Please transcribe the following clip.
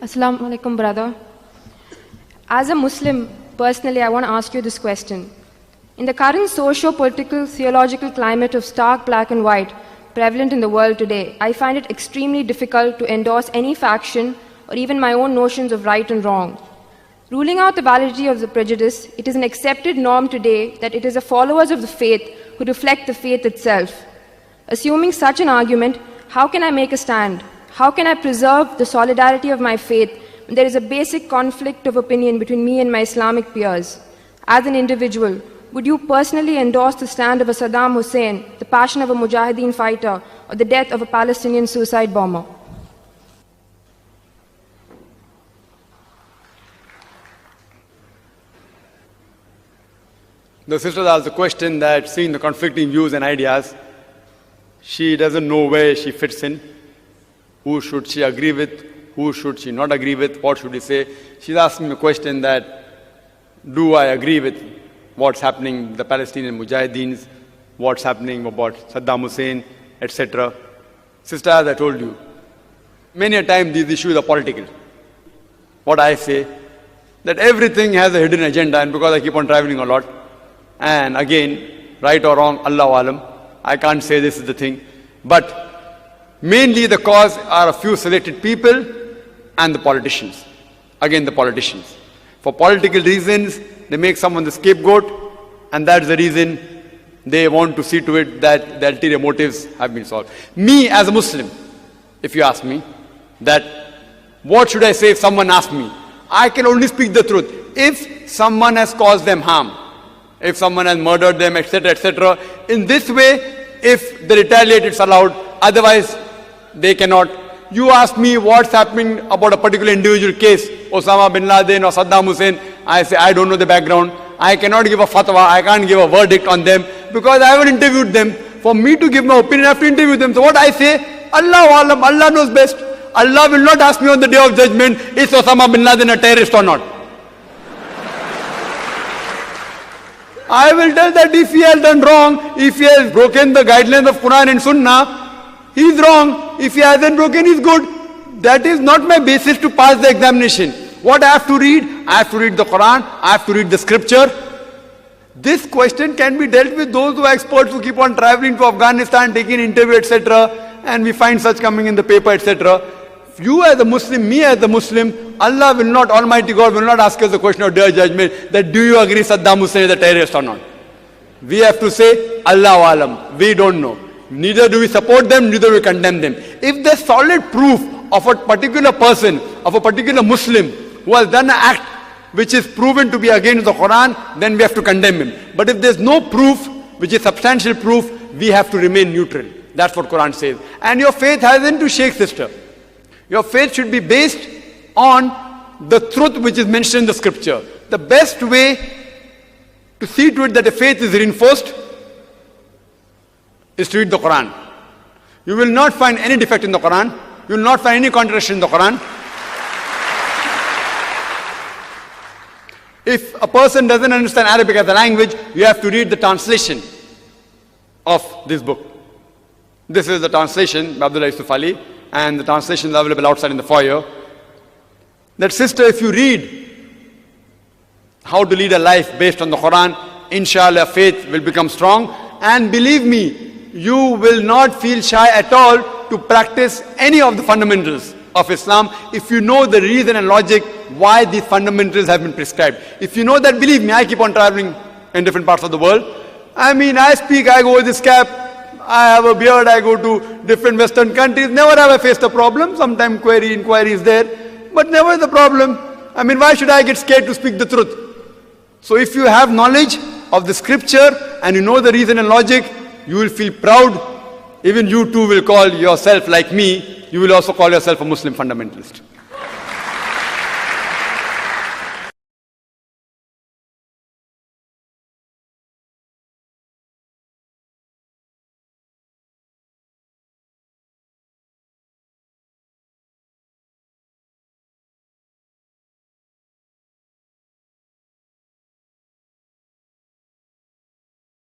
Assalamu alaikum, brother. As a Muslim, personally, I want to ask you this question. In the current socio-political, theological climate of stark black and white prevalent in the world today, I find it extremely difficult to endorse any faction or even my own notions of right and wrong. Ruling out the validity of the prejudice, it is an accepted norm today that it is the followers of the faith who reflect the faith itself. Assuming such an argument, how can I make a stand? How can I preserve the solidarity of my faith when there is a basic conflict of opinion between me and my Islamic peers? As an individual, would you personally endorse the stand of a Saddam Hussein, the passion of a Mujahideen fighter, or the death of a Palestinian suicide bomber? The sister asked the question that, seeing the conflicting views and ideas, she doesn't know where she fits in. Who should she agree with? Who should she not agree with? What should she say? She's asking the question that, do I agree with what's happening with the Palestinian Mujahideens, what's happening about Saddam Hussein, etc. Sister, as I told you, many a time these issues are political. What I say, that everything has a hidden agenda, and because I keep on traveling a lot, and again, right or wrong, Allahu Alam, I can't say this is the thing, but mainly the cause are a few selected people and the politicians. Again, the politicians. For political reasons, they make someone the scapegoat, and that's the reason they want to see to it that the ulterior motives have been solved. Me as a Muslim, if you ask me, that what should I say if someone asks me? I can only speak the truth. If someone has caused them harm, if someone has murdered them, etc., etc., in this way, if they retaliate, it's allowed. Otherwise, they cannot. You ask me what's happening about a particular individual case, Osama bin Laden or Saddam Hussein, I say I don't know the background. I cannot give a fatwa, I can't give a verdict on them because I haven't interviewed them. For me to give my opinion, I have to interview them. So what I say, Allahu Alam, Allah knows best. Allah will not ask me on the day of judgment, is Osama bin Laden a terrorist or not? I will tell that if he has done wrong, if he has broken the guidelines of Quran and Sunnah, he is wrong. If he hasn't broken, he is good. That is not my basis to pass the examination. What I have to read? I have to read the Quran, I have to read the scripture. This question can be dealt with those who are experts who keep on traveling to Afghanistan, taking interview, etc. And we find such coming in the paper, etc. You as a Muslim, me as a Muslim, Allah will not, Almighty God will not ask us the question of day of judgment that do you agree Saddam Hussein is a terrorist or not? We have to say, Allahu Alam, we don't know. Neither do we support them, neither do we condemn them. If there's solid proof of a particular person, of a particular Muslim who has done an act which is proven to be against the Quran, then we have to condemn him. But if there's no proof, which is substantial proof, we have to remain neutral. That's what Quran says. And your faith hasn't to shake, sister. Your faith should be based on the truth which is mentioned in the scripture. The best way to see to it that the faith is reinforced is to read the Quran. You will not find any defect in the Quran. You will not find any contradiction in the Quran. If a person doesn't understand Arabic as a language, you have to read the translation of this book. This is the translation by Abdullah Yusuf Ali, and the translation is available outside in the foyer. That sister, if you read how to lead a life based on the Quran, inshallah faith will become strong. And believe me, you will not feel shy at all to practice any of the fundamentals of Islam if you know the reason and logic why these fundamentals have been prescribed. If you know that, believe me, I keep on traveling in different parts of the world. I mean, I speak, I go with this cap, I have a beard, I go to different Western countries. Never have I faced a problem. Sometimes inquiry is there, but never the problem. I mean, why should I get scared to speak the truth? So if you have knowledge of the scripture and you know the reason and logic, you will feel proud. Even you too will call yourself like me. You will also call yourself a Muslim fundamentalist.